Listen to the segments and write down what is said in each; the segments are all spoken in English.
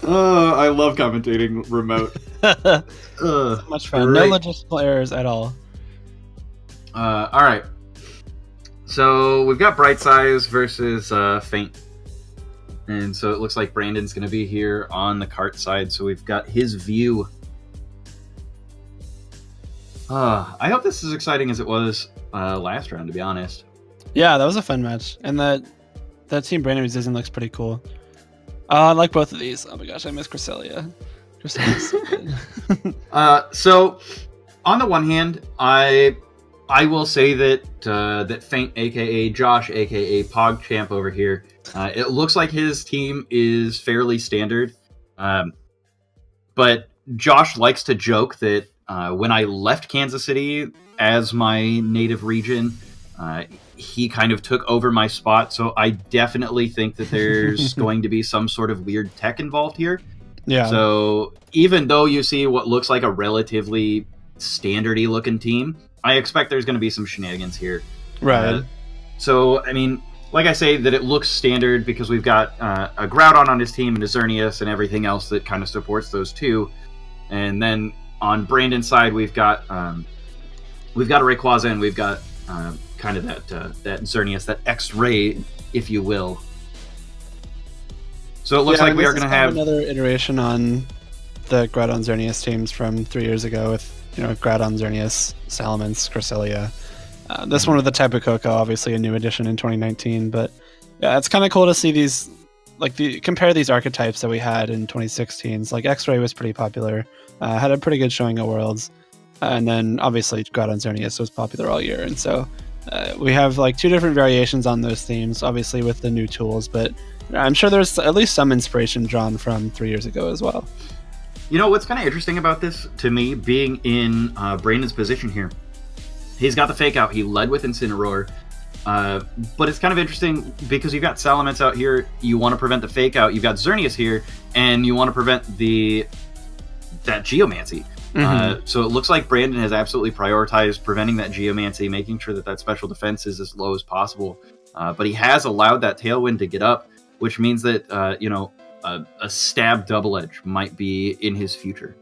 I love commentating remote. So much fun. Right. No logistical errors at all. All right. So we've got Bright Size versus Feint. And so it looks like Brandon's going to be here on the cart side. So we've got his view. I hope this is as exciting as it was last round, to be honest. Yeah, that was a fun match. And that team Brandon was using looks pretty cool. I like both of these. Oh my gosh, I miss Cresselia. Cresselia's so good. So on the one hand, I will say that that Feint, aka Josh, aka PogChamp over here, it looks like his team is fairly standard. But Josh likes to joke that when I left Kansas City as my native region, he kind of took over my spot. So I definitely think that there's going to be some sort of weird tech involved here. Yeah. So even though you see what looks like a relatively standardy looking team, I expect there's going to be some shenanigans here. Right. So, I mean, like I say, that it looks standard because we've got a Groudon on his team and a Xerneas and everything else that kind of supports those two. And then on Brandon's side, we've got a Rayquaza and we've got kind of that Xerneas, that X-ray, if you will. So it looks like we are going to have another iteration on the Groudon Xerneas teams from 3 years ago with, Groudon, Xerneas, Salamence, Cresselia. This one with the Tapu Koko, obviously a new addition in 2019, but yeah, it's kind of cool to see these, compare these archetypes that we had in 2016. So, X-Ray was pretty popular, had a pretty good showing at Worlds, and then obviously Groudon Xerneas was popular all year, and so we have two different variations on those themes, obviously with the new tools, but I'm sure there's at least some inspiration drawn from 3 years ago as well. What's kind of interesting about this, to me, being in Brandon's position here, he's got the Fake Out. He led with Incineroar. But it's kind of interesting because you've got Salamence out here. You want to prevent the Fake Out. You've got Xerneas here, and you want to prevent that Geomancy. So it looks like Brandon has absolutely prioritized preventing that Geomancy, making sure that special defense is as low as possible. But he has allowed that Tailwind to get up, which means that, a stab double edge might be in his future.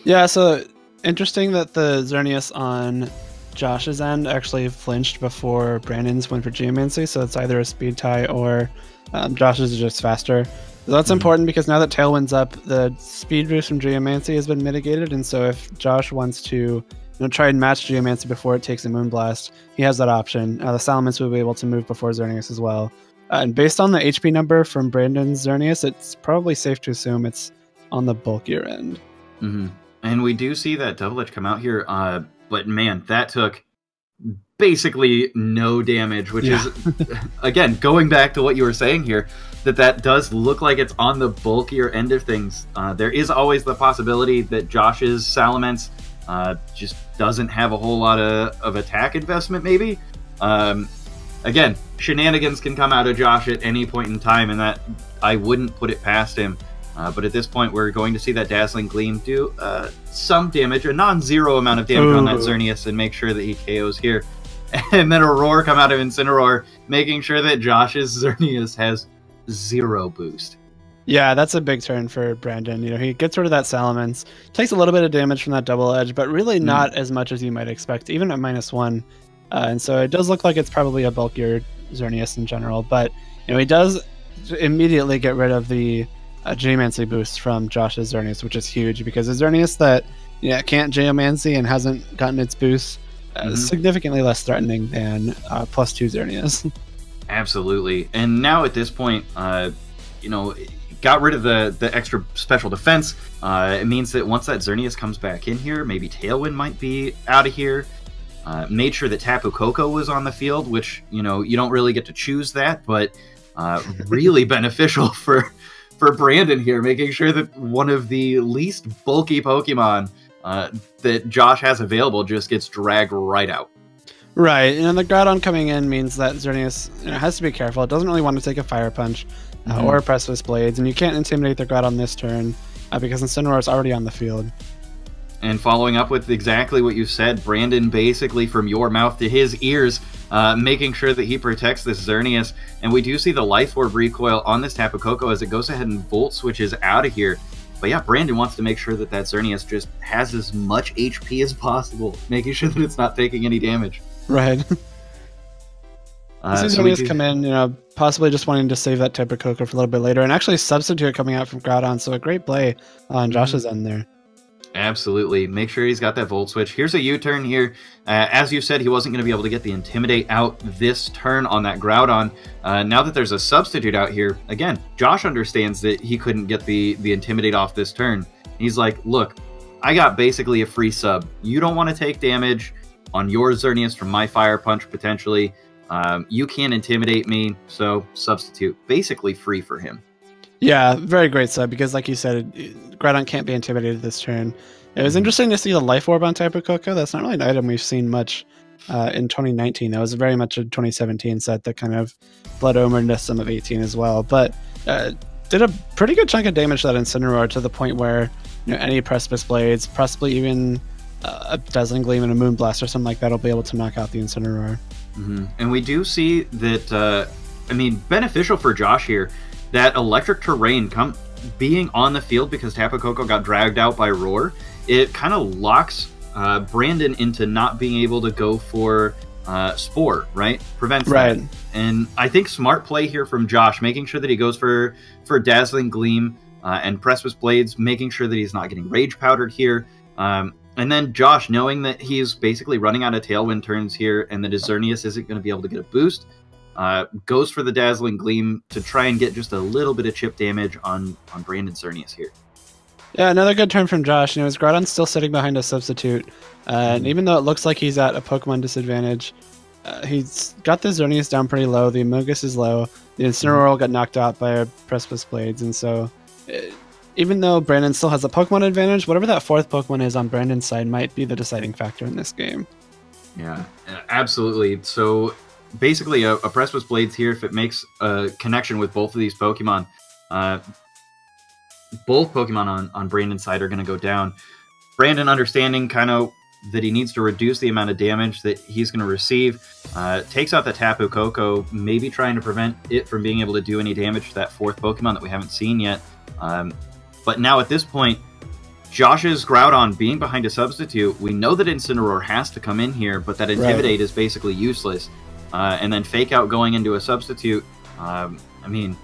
Yeah, so interesting that the Xerneas on Josh's end actually flinched before Brandon's went for Geomancy, so it's either a speed tie or Josh's is just faster. So that's important because now that Tailwind's up, the speed boost from Geomancy has been mitigated, and so if Josh wants to try and match Geomancy before it takes a Moonblast, he has that option. The Salamence will be able to move before Xerneas as well. And based on the HP number from Brandon's Xerneas, it's probably safe to assume it's on the bulkier end. And we do see that double edge come out here, but man, that took basically no damage, which is, again, going back to what you were saying here, that does look like it's on the bulkier end of things. There is always the possibility that Josh's Salamence just doesn't have a whole lot of attack investment, maybe. Again, shenanigans can come out of Josh at any point in time, and that I wouldn't put it past him. But at this point, we're going to see that Dazzling Gleam do some damage, a non-zero amount of damage on that Xerneas, and make sure that he KOs here. And then a Roar come out of Incineroar, making sure that Josh's Xerneas has 0 boost. Yeah, that's a big turn for Brandon. He gets rid of that Salamence, takes a little bit of damage from that double edge, but really not as much as you might expect, even at -1. And so it does look like it's probably a bulkier Xerneas in general, but he does immediately get rid of the Geomancy boost from Josh's Xerneas, which is huge because a Xerneas that can't Geomancy and hasn't gotten its boost is significantly less threatening than +2 Xerneas. Absolutely. And now at this point, got rid of the extra special defense. It means that once that Xerneas comes back in here, maybe Tailwind might be out of here. Made sure that Tapu Koko was on the field, which, you don't really get to choose that, but really beneficial for Brandon here, making sure that one of the least bulky Pokemon that Josh has available just gets dragged right out. Right, and the Groudon coming in means that Xerneas has to be careful. It doesn't really want to take a Fire Punch or Precipice Blades, and you can't intimidate the Groudon this turn because Incineroar is already on the field. And following up with exactly what you said, Brandon basically from your mouth to his ears making sure that he protects this Xerneas. And we do see the Life Orb recoil on this Tapu Koko as it goes ahead and Volt Switches out of here. But yeah, Brandon wants to make sure that that Xerneas just has as much HP as possible, making sure that it's not taking any damage. Right. This Xerneas come in, you know, possibly just wanting to save that Tapu Koko for a little bit later, and actually Substitute coming out from Groudon, so a great play on Josh's end there. Absolutely. Make sure he's got that Volt Switch. Here's a U-turn here. As you said, he wasn't going to be able to get the Intimidate out this turn on that Groudon. Now that there's a Substitute out here, again, Josh understands that he couldn't get the Intimidate off this turn. He's like, look, I got basically a free sub. You don't want to take damage on your Xerneas from my Fire Punch, potentially. You can't intimidate me, so Substitute. Basically free for him. Yeah, very great sub, because like you said, Groudon can't be intimidated this turn. It was interesting to see the Life Orb on Tapu Koko. That's not really an item we've seen much in 2019. That was very much a 2017 set that kind of bled over into some of 18 as well. But did a pretty good chunk of damage to that Incineroar, to the point where, you know, any Precipice Blades, possibly even a Dazzling Gleam and a Moonblast or something like that will be able to knock out the Incineroar. And we do see that, I mean, beneficial for Josh here, that Electric Terrain being on the field because Tapu Koko got dragged out by Roar. It kind of locks Brandon into not being able to go for Spore, right? Prevents that. And I think smart play here from Josh, making sure that he goes for Dazzling Gleam and Precipice Blades, making sure that he's not getting Rage Powdered here. And then Josh, knowing that he's basically running out of Tailwind turns here and that his Xerneas isn't going to be able to get a boost, goes for the Dazzling Gleam to try and get just a little bit of chip damage on Brandon's Xerneas here. Yeah, another good turn from Josh. You know, his Groudon's still sitting behind a Substitute. And even though it looks like he's at a Pokemon disadvantage, he's got the Xerneas down pretty low. The Amoonguss is low. The Incineroar got knocked out by a Precipice Blades. And so, even though Brandon still has a Pokemon advantage, whatever that fourth Pokemon is on Brandon's side might be the deciding factor in this game. Yeah, absolutely. So basically a Precipice Blades here, if it makes a connection with both of these Pokemon, both Pokemon on Brandon's side are going to go down. Brandon understanding kind of that he needs to reduce the amount of damage that he's going to receive, takes out the Tapu Koko, maybe trying to prevent it from being able to do any damage to that fourth Pokemon that we haven't seen yet. But now at this point, Josh's Groudon being behind a Substitute, we know that Incineroar has to come in here, but that Intimidate is basically useless. And then Fake Out going into a Substitute, I mean,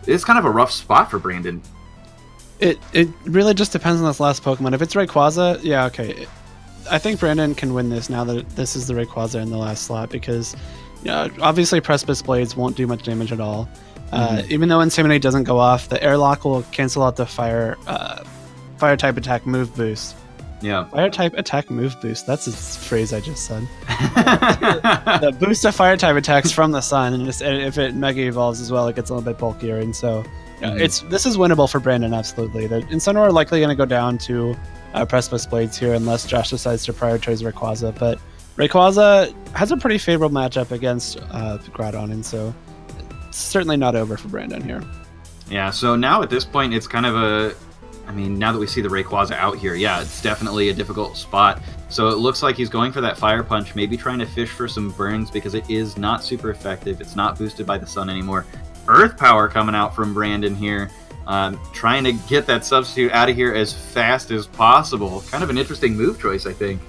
it's kind of a rough spot for Brandon. It really just depends on this last Pokemon. If it's Rayquaza, yeah, okay. I think Brandon can win this now that this is the Rayquaza in the last slot, because, you know, obviously Precipice Blades won't do much damage at all. Even though Intimidate doesn't go off, the Airlock will cancel out the Fire type attack move boost. Yeah. Fire type attack move boost. That's a phrase I just said. The boost of Fire type attacks from the sun, and just, if it Mega Evolves as well, it gets a little bit bulkier. And so, this is winnable for Brandon, absolutely. The Incineroar likely going to go down to Precipice Blades here, unless Josh decides to prioritize Rayquaza. But Rayquaza has a pretty favorable matchup against Groudon, and so it's certainly not over for Brandon here. Yeah, so now at this point, it's kind of a... I mean, now that we see the Rayquaza out here, yeah, it's definitely a difficult spot. So it looks like he's going for that Fire Punch, maybe trying to fish for some burns because it is not super effective. It's not boosted by the sun anymore. Earth Power coming out from Brandon here, trying to get that Substitute out of here as fast as possible. Kind of an interesting move choice, I think.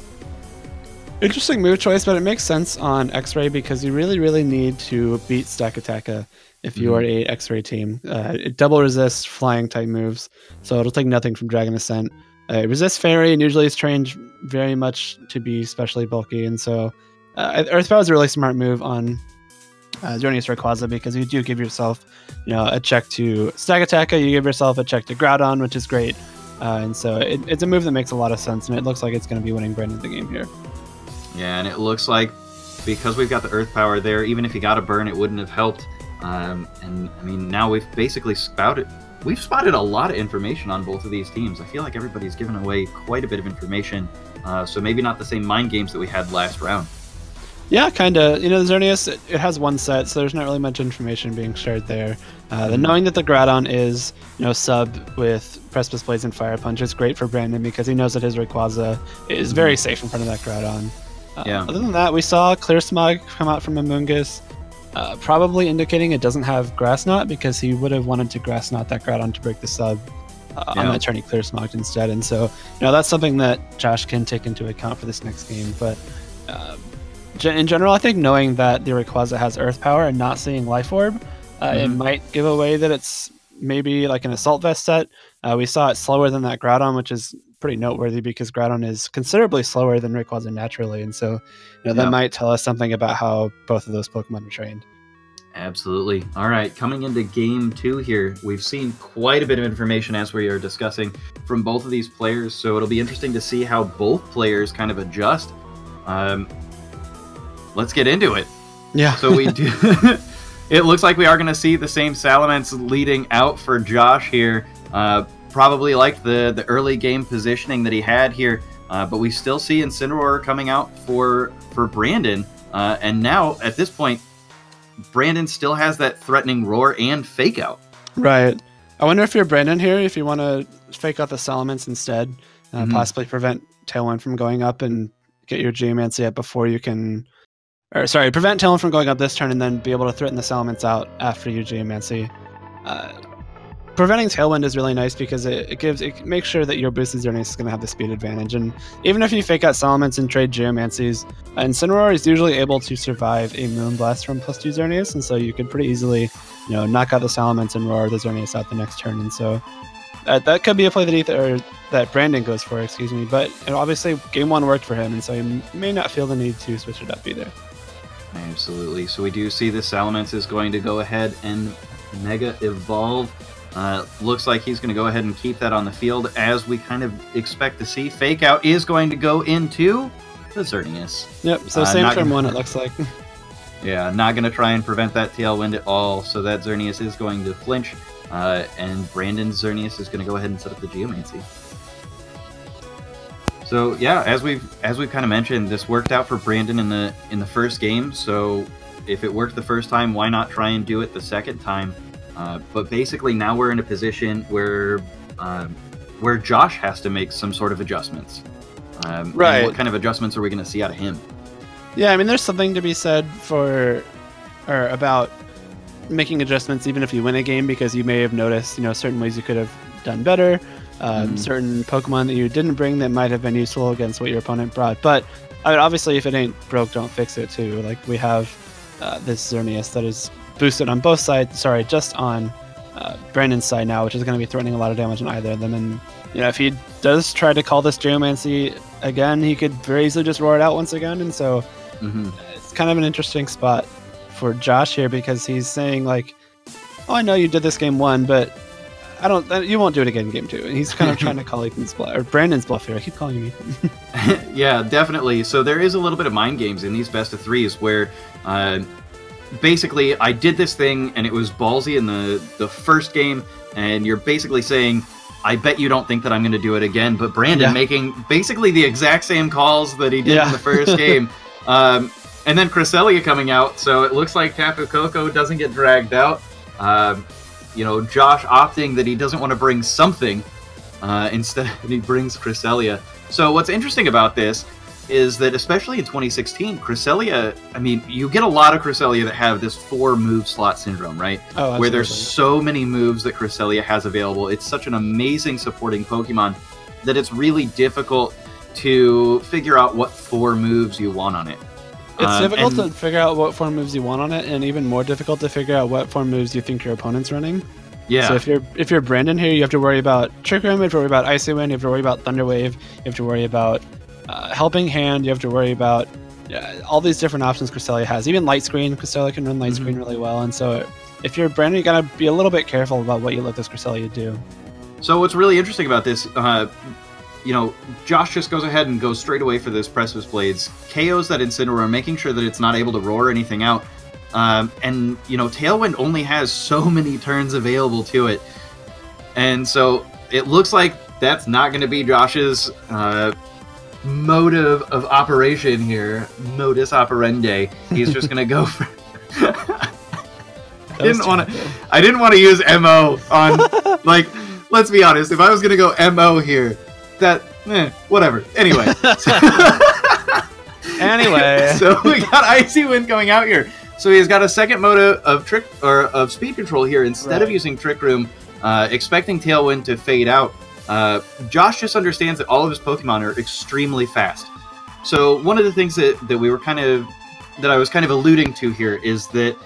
Interesting move choice, but it makes sense on X-Ray because you really, really need to beat Stakataka if you are a X-Ray team. It double resists flying type moves, so it'll take nothing from Dragon Ascent. It resists Fairy, and usually it's trained very much to be especially bulky, and so Earth Power is a really smart move on Xerneas Rayquaza because you do give yourself, you know, a check to Stakataka, you give yourself a check to Groudon, which is great, and so it's a move that makes a lot of sense, and it looks like it's going to be winning Brandon the game here. Yeah, and it looks like because we've got the Earth Power there, even if he got a burn, it wouldn't have helped. And I mean, now we've basically spotted a lot of information on both of these teams. I feel like everybody's given away quite a bit of information, so maybe not the same mind games that we had last round. Yeah, kind of. You know, the Xerneas, it has one set, so there's not really much information being shared there. The knowing that the Groudon is, you know, sub with Precipice Blades and Fire Punch is great for Brandon because he knows that his Rayquaza is very safe in front of that Groudon. Yeah. Other than that, we saw Clear Smog come out from Amoonguss, probably indicating it doesn't have Grass Knot because he would have wanted to Grass Knot that Groudon to break the sub on that turn he Clear Smogged instead. And so, that's something that Josh can take into account for this next game. But in general, I think knowing that the Rayquaza has Earth Power and not seeing Life Orb, it might give away that it's maybe like an Assault Vest set. We saw it slower than that Groudon, which is pretty noteworthy because Groudon is considerably slower than Rayquaza naturally, and so that might tell us something about how both of those Pokemon are trained. Absolutely. All right, coming into game 2 here, we've seen quite a bit of information as we are discussing from both of these players, so it'll be interesting to see how both players kind of adjust. Let's get into it. Yeah. So we do. It looks like we are going to see the same Salamence leading out for Josh here. Probably like the early game positioning that he had here, but we still see Incineroar coming out for Brandon. And now, at this point, Brandon still has that threatening Roar and Fake Out. Right. I wonder if you're Brandon here, if you want to Fake Out the Salamence instead, possibly prevent Tailwind from going up and get your Geomancy up before you can... Or, sorry, prevent Tailwind from going up this turn and then be able to threaten the Salamence out after you Geomancy. Preventing Tailwind is really nice because it makes sure that your boosted Xerneas is going to have the speed advantage. And even if you Fake Out Salamence and trade Geomancies, Incineroar is usually able to survive a Moonblast from +2 Xerneas, and so you could pretty easily, knock out the Salamence and roar the Xerneas out the next turn. And so that could be a play that Brandon goes for, excuse me. But obviously, game 1 worked for him, and so he may not feel the need to switch it up either. Absolutely. So we do see the Salamence is going to go ahead and Mega Evolve. Looks like he's going to go ahead and keep that on the field as we kind of expect to see. Fake Out is going to go into the Xerneas. Yep, so same turn 1 it looks like. Yeah, not going to try and prevent that Tailwind at all, so that Xerneas is going to flinch, and Brandon's Xerneas is going to go ahead and set up the Geomancy. So yeah, as we've kind of mentioned, this worked out for Brandon in the first game, so if it worked the first time, why not try and do it the second time? But basically, now we're in a position where Josh has to make some sort of adjustments. Right. What kind of adjustments are we going to see out of him? Yeah, I mean, there's something to be said about making adjustments even if you win a game, because you may have noticed, certain ways you could have done better, certain Pokemon that you didn't bring that might have been useful against what your opponent brought. But I mean, obviously, if it ain't broke, don't fix it too. Like we have this Xerneas that is boosted on both sides. Sorry, just on Brandon's side now, which is going to be threatening a lot of damage on either of them. And if he does try to call this Geomancy again, he could very easily just roar it out once again. And so it's kind of an interesting spot for Josh here, because he's saying like, "Oh, I know you did this game 1, but you won't do it again in game 2." And he's kind of trying to call Ethan's bluff, or Brandon's bluff here. I keep calling him Ethan. Yeah, definitely. So there is a little bit of mind games in these best of 3s where. Basically, I did this thing, and it was ballsy in the first game, and you're basically saying, I bet you don't think that I'm going to do it again, but Brandon making basically the exact same calls that he did in the first game. And then Cresselia coming out, so it looks like Tapu Koko doesn't get dragged out. Josh opting that he doesn't want to bring something, instead he brings Cresselia. So what's interesting about this is that, especially in 2016, Cresselia, I mean, you get a lot of Cresselia that have this 4-move slot syndrome, right? Oh, where there's so many moves that Cresselia has available. It's such an amazing supporting Pokemon that it's really difficult to figure out what 4 moves you want on it. It's difficult to figure out what 4 moves you want on it, and even more difficult to figure out what 4 moves you think your opponent's running. Yeah. So if you're Brandon here, you have to worry about Trick Room, you have to worry about Icy Wind, you have to worry about Thunder Wave, you have to worry about Helping Hand, you have to worry about all these different options Cresselia has. Even Light Screen, Cresselia can run Light Screen really well, and so if you're Brandon, you gotta be a little bit careful about what you let this Cresselia do. So what's really interesting about this, Josh just goes ahead and goes straight away for this Precipice Blades, KOs that Incineroar, making sure that it's not able to roar anything out, and Tailwind only has so many turns available to it, and so it looks like that's not going to be Josh's motive of operation here, modus operandi. He's just gonna go for. I didn't want to use MO on, like, let's be honest. If I was gonna go MO here, whatever. Anyway, Anyway. So we got Icy Wind coming out here. So he's got a second mode of speed control here. Instead of using Trick Room, expecting Tailwind to fade out, Josh just understands that all of his Pokemon are extremely fast. So one of the things that I was kind of alluding to here is that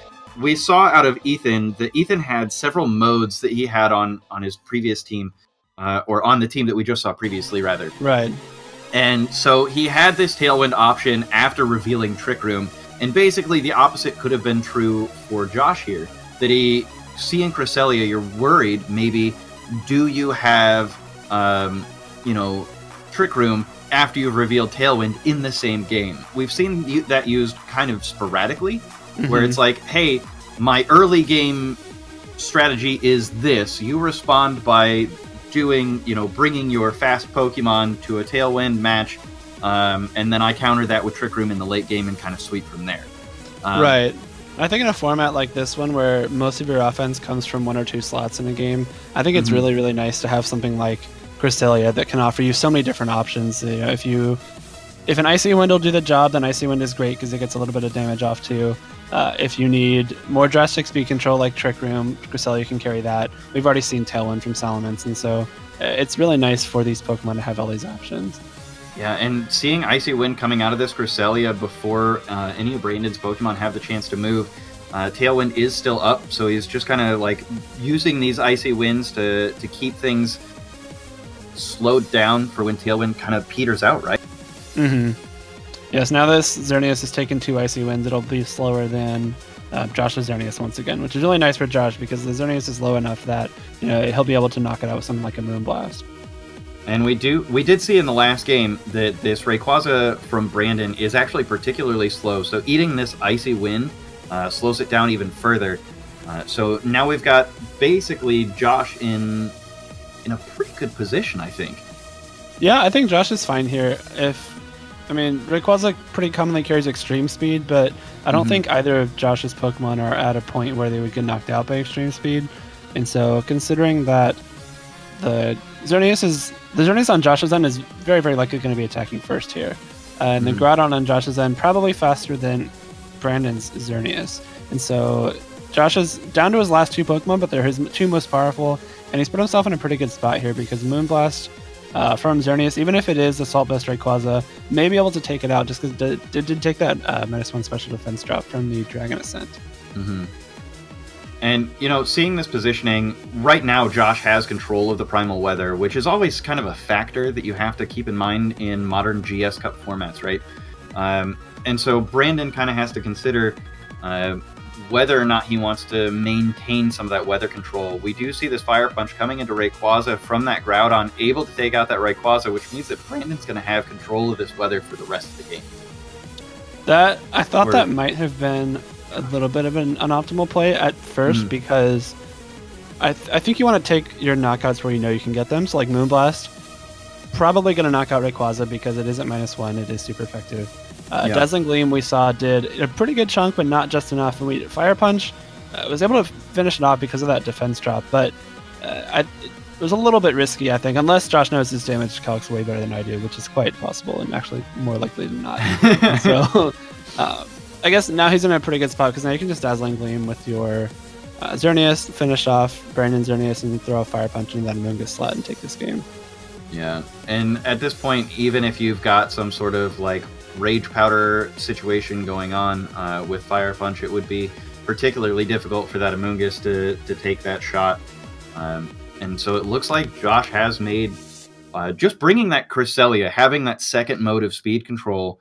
we saw out of Ethan that Ethan had several modes that he had on his previous team, or on the team that we just saw previously, rather. Right. And so he had this Tailwind option after revealing Trick Room, and basically the opposite could have been true for Josh here. That seeing Cresselia, you're worried maybe, do you have, Trick Room after you've revealed Tailwind in the same game? We've seen that used kind of sporadically, where it's like, hey, my early game strategy is this. You respond by doing, bringing your fast Pokemon to a Tailwind match, and then I counter that with Trick Room in the late game and kind of sweep from there. Right. I think in a format like this one, where most of your offense comes from 1 or 2 slots in a game, I think it's really, really nice to have something like Cresselia that can offer you so many different options. If an Icy Wind will do the job, then Icy Wind is great because it gets a little bit of damage off too. If you need more drastic speed control like Trick Room, Cresselia can carry that. We've already seen Tailwind from Salamence, and so it's really nice for these Pokemon to have all these options. Yeah, and seeing Icy Wind coming out of this Cresselia before any of Brandon's Pokemon have the chance to move, Tailwind is still up, so he's just kind of like using these Icy Winds to keep things slowed down for when Tailwind kind of peters out, right? Yes, now this Xerneas has taken 2 Icy Winds, it'll be slower than Josh's Xerneas once again, which is really nice for Josh because the Xerneas is low enough that he'll be able to knock it out with something like a Moonblast. And we did see in the last game that this Rayquaza from Brandon is actually particularly slow, so eating this Icy Wind slows it down even further. So now we've got basically Josh in a pretty good position, I think. Yeah, I think Josh is fine here. Rayquaza pretty commonly carries extreme speed, but I don't think either of Josh's Pokemon are at a point where they would get knocked out by extreme speed. And so considering that the Xerneas on Josh's end is very, very likely going to be attacking first here. And the Groudon on Josh's end probably faster than Brandon's Xerneas. And so Josh is down to his last 2 Pokemon, but they're his 2 most powerful, and he's put himself in a pretty good spot here because Moonblast from Xerneas, even if it is Assault Vest Rayquaza, may be able to take it out just because it did take that -1 special defense drop from the Dragon Ascent. And, seeing this positioning, right now Josh has control of the Primal Weather, which is always kind of a factor that you have to keep in mind in modern GS Cup formats, right? And so Brandon kind of has to consider whether or not he wants to maintain some of that weather control. We do see this Fire Punch coming into Rayquaza from that Groudon, able to take out that Rayquaza, which means that Brandon's going to have control of this weather for the rest of the game. I thought that might have been a little bit of an unoptimal play at first because I think you want to take your knockouts where you can get them. So like Moonblast, probably going to knock out Rayquaza because it is at -1. It is super effective. Dazzling Gleam we saw did a pretty good chunk, but not just enough. And Fire Punch was able to finish it off because of that defense drop, but it was a little bit risky, I think, unless Josh knows his damage calcs way better than I do, which is quite possible and actually more likely than not. So I guess now he's in a pretty good spot because now you can just Dazzling Gleam with your Xerneas, finish off Brandon Xerneas, and throw a Fire Punch into that Amoonguss slot and take this game. Yeah, and at this point, even if you've got some sort of like Rage Powder situation going on with Fire Punch, it would be particularly difficult for that Amoonguss to take that shot. And so it looks like Josh has made, just bringing that Cresselia, having that second mode of speed control,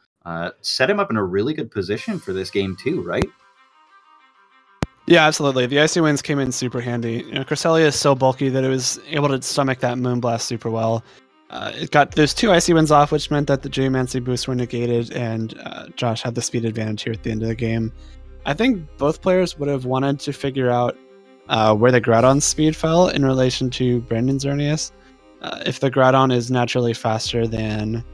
set him up in a really good position for this game too, right? Yeah, absolutely. The Icy Winds came in super handy. Cresselia is so bulky that it was able to stomach that Moonblast super well. It got those 2 Icy Winds off, which meant that the Geomancy boosts were negated, and Josh had the speed advantage here at the end of the game. I think both players would have wanted to figure out where the Groudon's speed fell in relation to Brandon Xerneas. If the Groudon is naturally faster than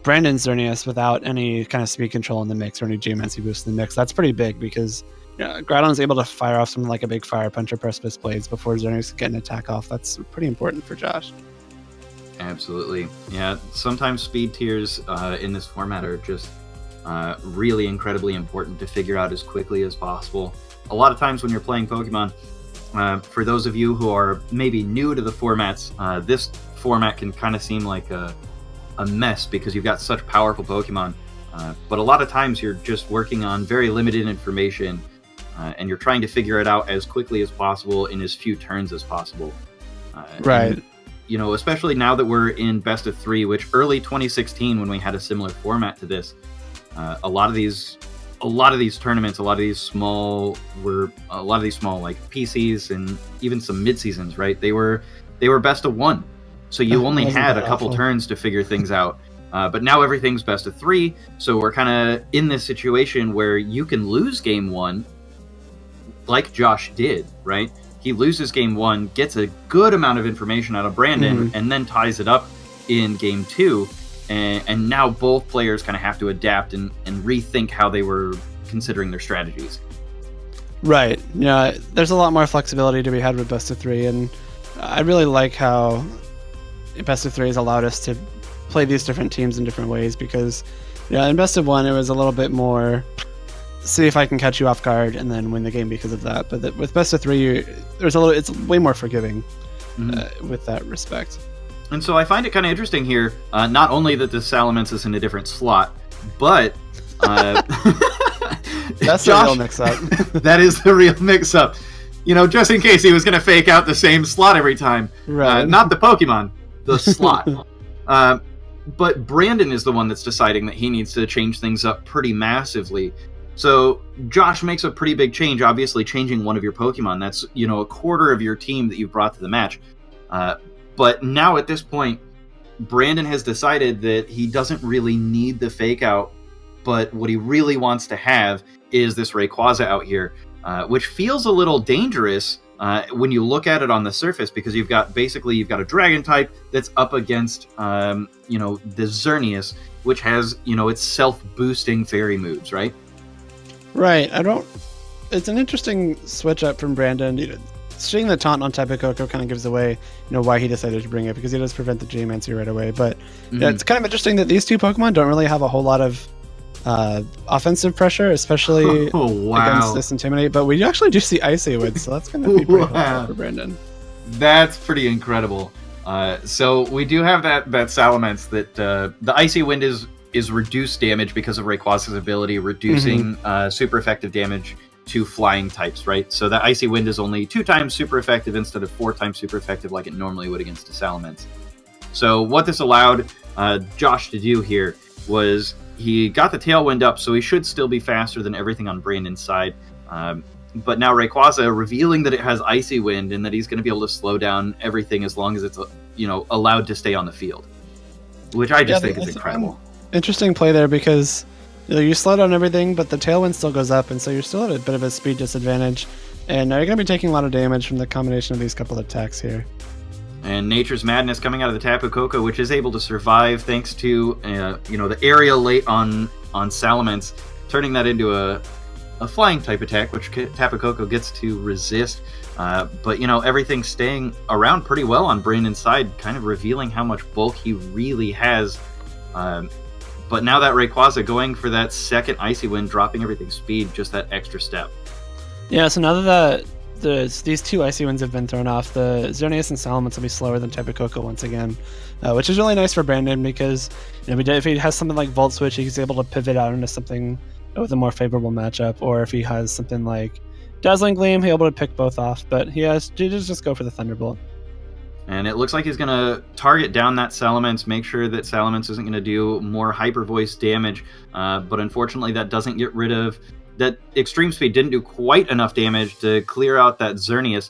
Brandon Xerneas without any kind of speed control in the mix or any Geomancy boost in the mix, that's pretty big because Groudon is able to fire off something like a big Fire Punch or Precipice Blades before Xerneas can get an attack off. That's pretty important for Josh. Absolutely. Yeah, sometimes speed tiers in this format are just really incredibly important to figure out as quickly as possible. A lot of times when you're playing Pokemon, for those of you who are maybe new to the formats, this format can kind of seem like a mess because you've got such powerful Pokemon. But a lot of times you're just working on very limited information, and you're trying to figure it out as quickly as possible in as few turns as possible. Right. And, you know, especially now that we're in best of 3, which early 2016, when we had a similar format to this, a lot of these tournaments, a lot of these small like PCs and even some mid seasons, right? They were best of 1, so you only had a couple turns to figure things out. But now everything's best of 3, so we're kind of in this situation where you can lose game 1, like Josh did, right? He loses game 1, gets a good amount of information out of Brandon, and then ties it up in game 2. And now both players kind of have to adapt and rethink how they were considering their strategies. Right. Yeah, there's a lot more flexibility to be had with best of 3, and I really like how best of 3 has allowed us to play these different teams in different ways, because in best of 1 it was a little bit more see if I can catch you off guard and then win the game because of that. But with best of 3, it's way more forgiving with that respect. And so I find it kind of interesting here, not only that the Salamence is in a different slot, but that's the real mix-up. That is the real mix-up. You know, just in case he was going to fake out the same slot every time. Right. Not the Pokemon, the slot. But Brandon is the one that's deciding that he needs to change things up pretty massively. So Josh makes a pretty big change, obviously changing one of your Pokemon. That's, you know, a quarter of your team that you've brought to the match. But now at this point, Brandon has decided that he doesn't really need the fake out, but what he really wants to have is this Rayquaza out here, which feels a little dangerous when you look at it on the surface, because you've got a dragon type that's up against you know, the Xerneas, which has, you know, its self-boosting fairy moves, right? Right. It's an interesting switch up from Brandon. Seeing the taunt on Tapu Koko kind of gives away, you know, why he decided to bring it, because he does prevent the Geomancy right away. But yeah, it's kind of interesting that these two Pokemon don't really have a whole lot of offensive pressure, especially against this Intimidate. But we actually do see Icy Wind, so that's going to be pretty helpful for Brandon. That's pretty incredible. So we do have that Salamence that the Icy Wind is reduced damage because of Rayquaza's ability, reducing super effective damage to flying types, right? So that Icy Wind is only 2 times super effective instead of 4 times super effective like it normally would against a Salamence. So what this allowed Josh to do here was he got the Tailwind up, so he should still be faster than everything on Brandon's side. But now Rayquaza revealing that it has Icy Wind and that he's going to be able to slow down everything as long as it's, you know, allowed to stay on the field, which I just think is incredible. Interesting play there, because you slow down everything, but the Tailwind still goes up, and so you're still at a bit of a speed disadvantage. And now you're going to be taking a lot of damage from the combination of these couple of attacks here. And Nature's Madness coming out of the Tapu Koko, which is able to survive thanks to you know, the area late on Salamence, turning that into a flying type attack, which Tapu Koko gets to resist. But you know, everything's staying around pretty well on Brandon's side, kind of revealing how much bulk he really has. But now that Rayquaza going for that second Icy Wind, dropping everything's speed, just that extra step. Yeah, so now that these 2 Icy Winds have been thrown off, the Xerneas and Salamence will be slower than Tapu Koko once again, which is really nice for Brandon, because you know, if he has something like Volt Switch, he's able to pivot out into something with a more favorable matchup, or if he has something like Dazzling Gleam, he'll be able to pick both off, but he has to just go for the Thunderbolt. And it looks like he's going to target down that Salamence, make sure that Salamence isn't going to do more Hyper Voice damage. But unfortunately, that doesn't get rid of... That Extreme Speed didn't do quite enough damage to clear out that Xerneas.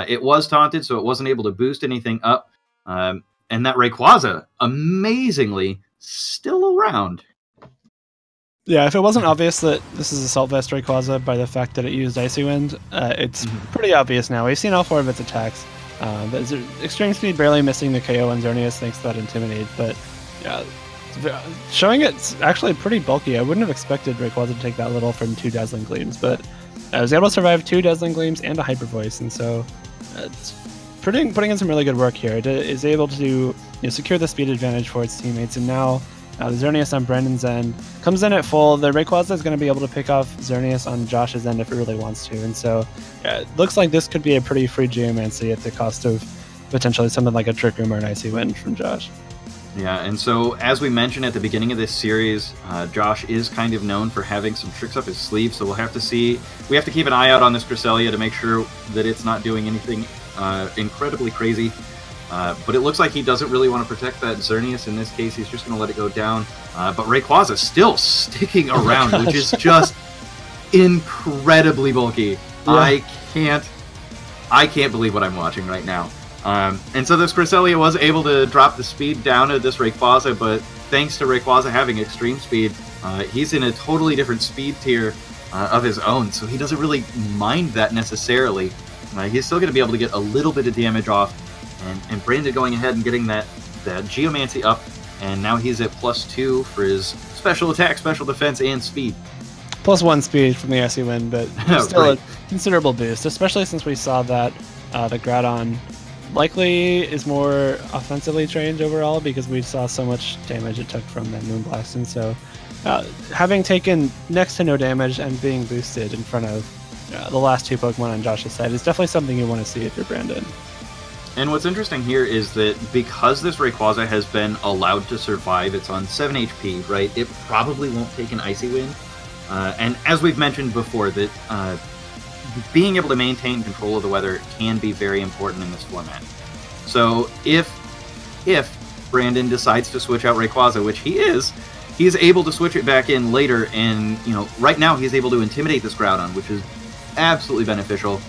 It was taunted, so it wasn't able to boost anything up. And that Rayquaza, amazingly, still around. Yeah, if it wasn't obvious that this is Assault Vest Rayquaza by the fact that it used Icy Wind, it's pretty obvious now. We've seen all 4 of its attacks. The Extreme Speed barely missing the KO on Xerneas thanks to that Intimidate, but yeah, showing it's actually pretty bulky. I wouldn't have expected Rayquaza to take that little from 2 Dazzling Gleams, but I was able to survive 2 Dazzling Gleams and a Hyper Voice, and so it's putting in some really good work here. It is able to secure the speed advantage for its teammates, and now The Xerneas on Brandon's end comes in at full. The Rayquaza is going to be able to pick off Xerneas on Josh's end if it really wants to. And so it looks like this could be a pretty free Geomancy at the cost of potentially something like a Trick Room or an Icy Wind from Josh. Yeah, and so as we mentioned at the beginning of this series, Josh is kind of known for having some tricks up his sleeve, so we'll have to see. We have to keep an eye out on this Cresselia to make sure that it's not doing anything incredibly crazy. But it looks like he doesn't really want to protect that Xerneas in this case. He's just going to let it go down. But Rayquaza still sticking around, which is just incredibly bulky. Yeah. I can't believe what I'm watching right now. And so this Cresselia was able to drop the speed down to this Rayquaza, but thanks to Rayquaza having extreme speed, he's in a totally different speed tier of his own, so he doesn't really mind that necessarily. He's still going to be able to get a little bit of damage off. And Brandon going ahead and getting that Geomancy up, and now he's at +2 for his special attack, special defense, and speed. +1 speed from the Icy Wind, but still right. A considerable boost, especially since we saw that the Groudon likely is more offensively trained overall because we saw so much damage it took from that Moonblast. And so having taken next to no damage and being boosted in front of the last two Pokemon on Josh's side is definitely something you want to see if you're Brandon. And what's interesting here is that because this Rayquaza has been allowed to survive, it's on 7 HP, right? It probably won't take an Icy Wind. And as we've mentioned before, that being able to maintain control of the weather can be very important in this format. So if Brandon decides to switch out Rayquaza, which he is, he's able to switch it back in later, and right now he's able to intimidate this Groudon, which is absolutely beneficial.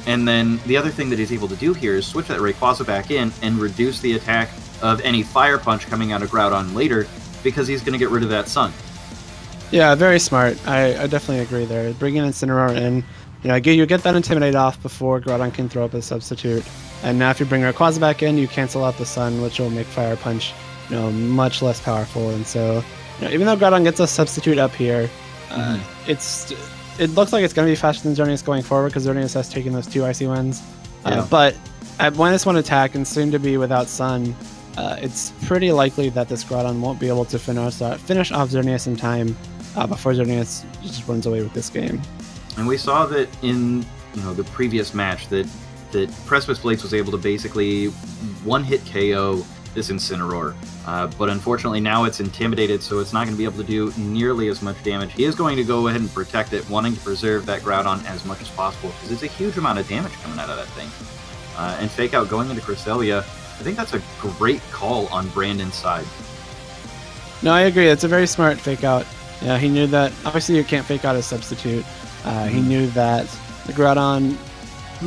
And then the other thing that he's able to do here is switch that Rayquaza back in and reduce the attack of any Fire Punch coming out of Groudon later, because he's going to get rid of that Sun. Yeah, very smart. I definitely agree there. Bringing Incineroar in, you get that Intimidate off before Groudon can throw up a substitute. And now if you bring Rayquaza back in, you cancel out the Sun, which will make Fire Punch much less powerful. And so even though Groudon gets a substitute up here, it looks like it's going to be faster than Xerneas going forward because Xerneas has taken those 2 Icy Winds. But at -1 attack and soon to be without Sun, it's pretty likely that this Groudon won't be able to finish off Xerneas in time before Xerneas just runs away with this game. And we saw that in the previous match that Precipice Blades was able to basically one-hit KO this Incineroar. But unfortunately now it's intimidated, so it's not going to be able to do nearly as much damage. He is going to go ahead and protect it, wanting to preserve that Groudon as much as possible, because it's a huge amount of damage coming out of that thing. And Fake Out going into Cresselia, I think that's a great call on Brandon's side. No, I agree. It's a very smart Fake Out. Yeah, he knew that, obviously you can't Fake Out a substitute. He knew that the Groudon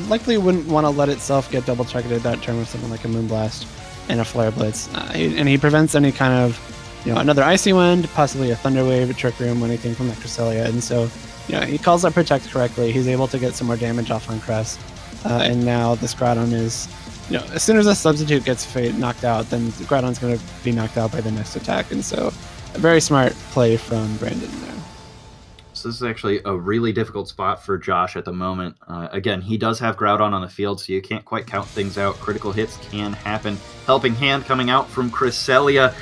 likely wouldn't want to let itself get double targeted that turn with something like a Moonblast and a Flare Blitz, and he prevents any kind of, another Icy Wind, possibly a Thunder Wave, a Trick Room, anything from that Cresselia. And so, he calls that Protect correctly. He's able to get some more damage off on Cress, and now this Groudon is, as soon as a substitute gets knocked out, then the Groudon's going to be knocked out by the next attack. And so, a very smart play from Brandon there. So this is actually a really difficult spot for Josh at the moment. Again, he does have Groudon on the field, so you can't quite count things out. Critical hits can happen. Helping Hand coming out from Cresselia.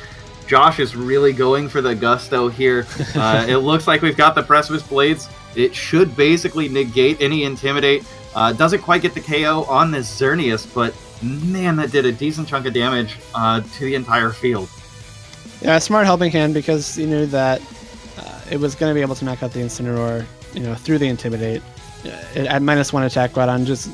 Josh is really going for the gusto here. It looks like we've got the Precipice Blades. It should basically negate any Intimidate. Doesn't quite get the KO on this Xerneas, but man, that did a decent chunk of damage to the entire field. Yeah, smart Helping Hand, because he knew that it was going to be able to knock out the Incineroar, through the Intimidate. At -1 attack, Groudon just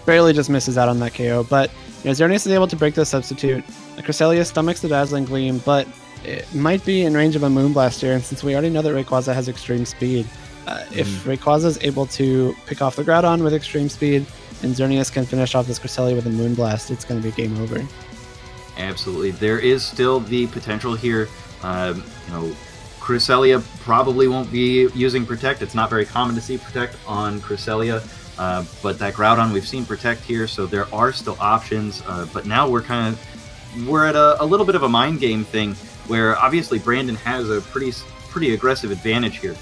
barely misses out on that KO. But Xerneas is able to break the substitute. Cresselia stomachs the Dazzling Gleam, but it might be in range of a Moonblast here. And since we already know that Rayquaza has extreme speed, if Rayquaza is able to pick off the Groudon with extreme speed, and Xerneas can finish off this Cresselia with a Moonblast, it's going to be game over. Absolutely. There is still the potential here. Cresselia probably won't be using Protect. It's not very common to see Protect on Cresselia, but that Groudon, we've seen Protect here, so there are still options. But now we're at a little bit of a mind game thing, where obviously Brandon has a pretty aggressive advantage here.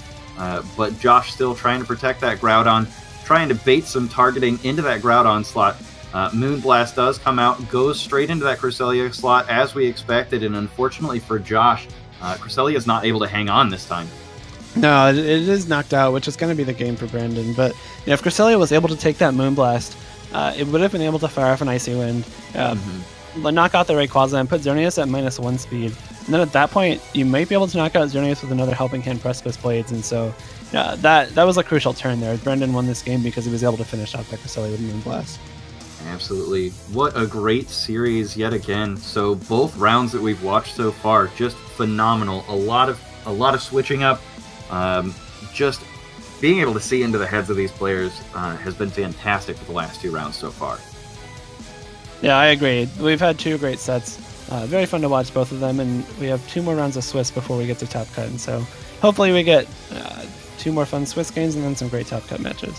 But Josh still trying to protect that Groudon, trying to bait some targeting into that Groudon slot. Moonblast does come out, goes straight into that Cresselia slot as we expected, and unfortunately for Josh, Cresselia is not able to hang on this time. No, it is knocked out, which is going to be the game for Brandon. But if Cresselia was able to take that Moonblast, it would have been able to fire off an Icy Wind, knock out the Rayquaza, and put Xerneas at -1 speed. And then at that point, you might be able to knock out Xerneas with another Helping Hand Precipice Blades. And so that was a crucial turn there. Brandon won this game because he was able to finish off that Cresselia with Moonblast. Absolutely. What a great series yet again. So both rounds that we've watched so far, just phenomenal. A lot of switching up. Just being able to see into the heads of these players has been fantastic for the last 2 rounds so far. Yeah, I agree. We've had 2 great sets. Very fun to watch both of them, and we have 2 more rounds of Swiss before we get to Top Cut. And so hopefully we get 2 more fun Swiss games and then some great Top Cut matches.